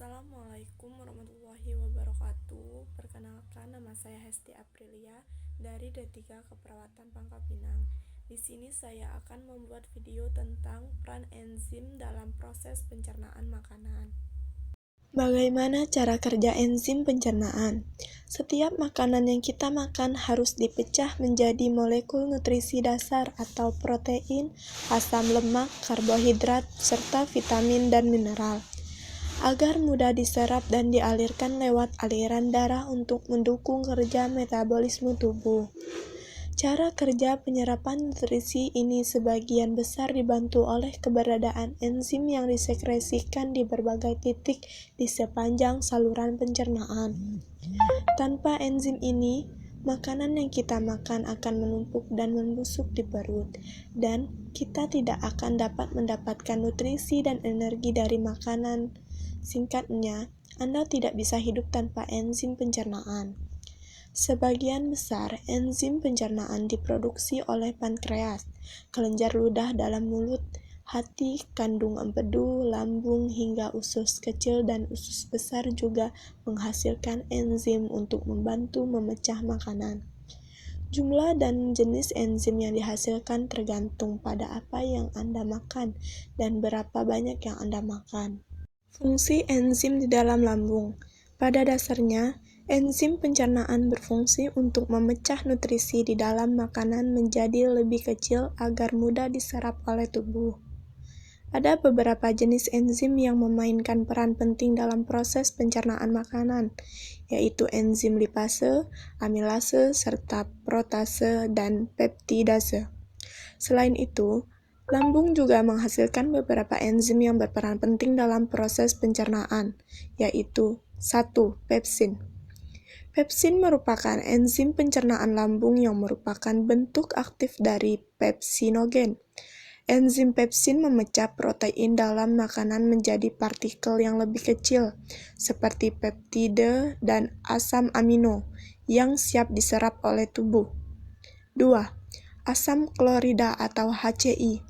Assalamualaikum warahmatullahi wabarakatuh. Perkenalkan, nama saya Hesti Aprilia dari D3 Keperawatan Pangkal Pinang. Di sini saya akan membuat video tentang peran enzim dalam proses pencernaan makanan. Bagaimana cara kerja enzim pencernaan? Setiap makanan yang kita makan harus dipecah menjadi molekul nutrisi dasar atau protein, asam lemak, karbohidrat, serta vitamin dan mineral, agar mudah diserap dan dialirkan lewat aliran darah untuk mendukung kerja metabolisme tubuh. Cara kerja penyerapan nutrisi ini sebagian besar dibantu oleh keberadaan enzim yang disekresikan di berbagai titik di sepanjang saluran pencernaan. Tanpa enzim ini, makanan yang kita makan akan menumpuk dan membusuk di perut, dan kita tidak akan dapat mendapatkan nutrisi dan energi dari makanan. Singkatnya, Anda tidak bisa hidup tanpa enzim pencernaan. Sebagian besar enzim pencernaan diproduksi oleh pankreas, kelenjar ludah dalam mulut, hati, kandung empedu, lambung, hingga usus kecil dan usus besar juga menghasilkan enzim untuk membantu memecah makanan. Jumlah dan jenis enzim yang dihasilkan tergantung pada apa yang Anda makan dan berapa banyak yang Anda makan. Fungsi enzim di dalam lambung. Pada dasarnya, enzim pencernaan berfungsi untuk memecah nutrisi di dalam makanan menjadi lebih kecil agar mudah diserap oleh tubuh. Ada beberapa jenis enzim yang memainkan peran penting dalam proses pencernaan makanan, yaitu enzim lipase, amilase, serta protase dan peptidase. Selain itu, lambung juga menghasilkan beberapa enzim yang berperan penting dalam proses pencernaan, yaitu 1. Pepsin. Pepsin merupakan enzim pencernaan lambung yang merupakan bentuk aktif dari pepsinogen. Enzim pepsin memecah protein dalam makanan menjadi partikel yang lebih kecil, seperti peptide dan asam amino, yang siap diserap oleh tubuh. 2. Asam klorida atau HCI.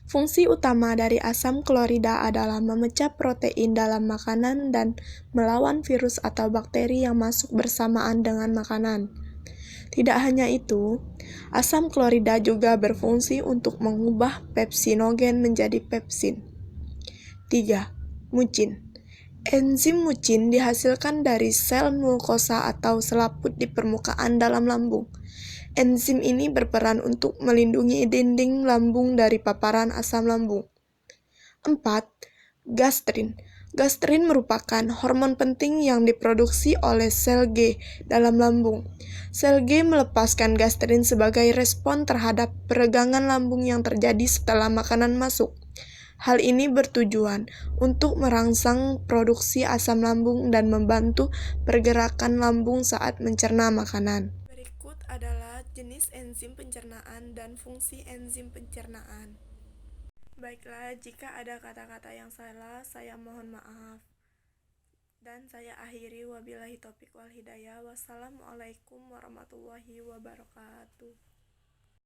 Fungsi utama dari asam klorida adalah memecah protein dalam makanan dan melawan virus atau bakteri yang masuk bersamaan dengan makanan. Tidak hanya itu, asam klorida juga berfungsi untuk mengubah pepsinogen menjadi pepsin. 3. Mucin. Enzim mucin dihasilkan dari sel mukosa atau selaput di permukaan dalam lambung. Enzim ini berperan untuk melindungi dinding lambung dari paparan asam lambung. 4. Gastrin. Gastrin merupakan hormon penting yang diproduksi oleh sel G dalam lambung. Sel G melepaskan gastrin sebagai respon terhadap peregangan lambung yang terjadi setelah makanan masuk. Hal ini bertujuan untuk merangsang produksi asam lambung dan membantu pergerakan lambung saat mencerna makanan. Berikut adalah jenis enzim pencernaan dan fungsi enzim pencernaan. Baiklah, jika ada kata-kata yang salah, saya mohon maaf. Dan saya akhiri, wabillahi taufiq wal hidayah. Wassalamualaikum warahmatullahi wabarakatuh.